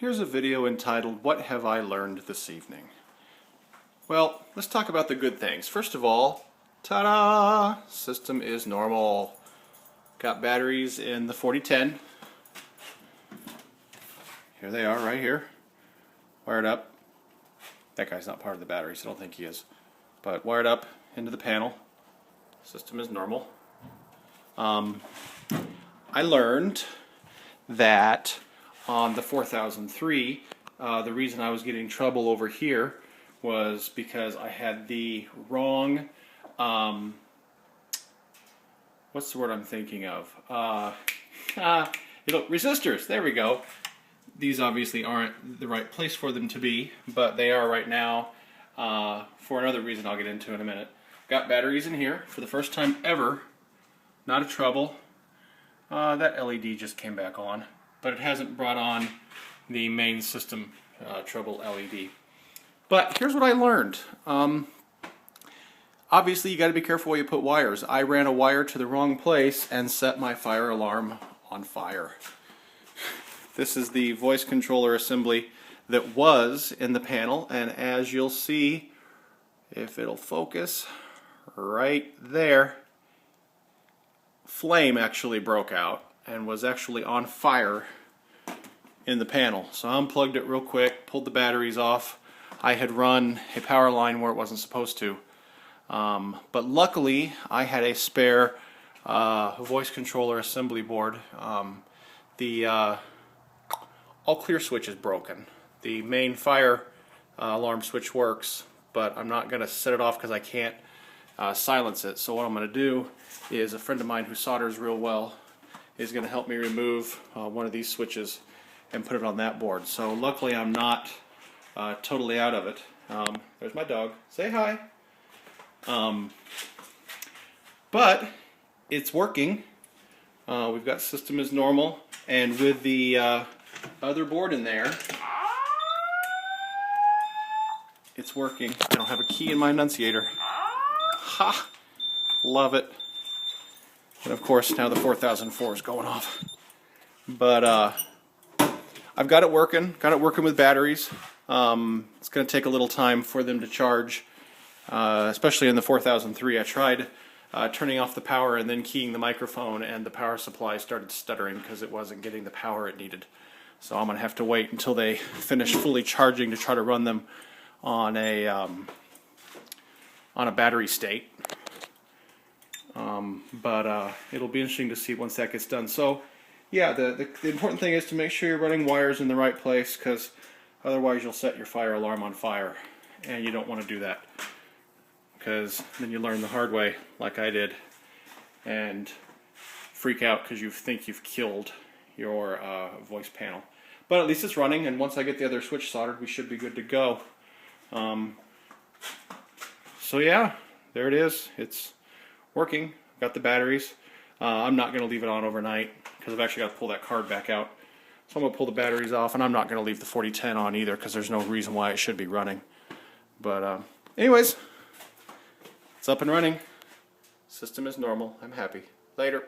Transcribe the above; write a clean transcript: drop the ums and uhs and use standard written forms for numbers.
Here's a video entitled, What Have I Learned This Evening? Well, let's talk about the good things. First of all, ta-da! System is normal. Got batteries in the 4010. Here they are right here. Wired up. That guy's not part of the battery, so I don't think he is. But wired up into the panel. System is normal. I learned that on the 4003, the reason I was getting trouble over here was because I had the wrong, what's the word I'm thinking of? Resistors, there we go. These obviously aren't the right place for them to be, but they are right now for another reason I'll get into in a minute. Got batteries in here for the first time ever, not a trouble. That LED just came back on, but it hasn't brought on the main system trouble LED. But here's what I learned. Obviously you got to be careful where you put wires. I ran a wire to the wrong place and set my fire alarm on fire. This is the voice controller assembly that was in the panel, and as you'll see, if it'll focus, right there, flame actually broke out and was actually on fire in the panel. So I unplugged it real quick, pulled the batteries off. I had run a power line where it wasn't supposed to. But luckily I had a spare voice controller assembly board. The all clear switch is broken. The main fire alarm switch works, but I'm not going to set it off because I can't silence it. So what I'm going to do is a friend of mine who solders real well is going to help me remove one of these switches and put it on that board. So luckily I'm not totally out of it. There's my dog. Say hi. But it's working. We've got system as normal, and with the other board in there, it's working. I don't have a key in my annunciator. Ha! Love it. And of course now the 4004 is going off. But I've got it working. Got it working with batteries. It's going to take a little time for them to charge, especially in the 4003. I tried turning off the power and then keying the microphone, and the power supply started stuttering because it wasn't getting the power it needed. So I'm going to have to wait until they finish fully charging to try to run them on a battery state. But it'll be interesting to see once that gets done. So yeah, the important thing is to make sure you're running wires in the right place, because otherwise you'll set your fire alarm on fire, and you don't want to do that, because then you learn the hard way like I did and freak out because you think you've killed your voice panel. But at least it's running, and once I get the other switch soldered, we should be good to go. So yeah, there it is. It's working. Got the batteries. I'm not going to leave it on overnight because I've actually got to pull that card back out. So I'm going to pull the batteries off, and I'm not going to leave the 4010 on either because there's no reason why it should be running. But anyways, it's up and running. System is normal. I'm happy. Later.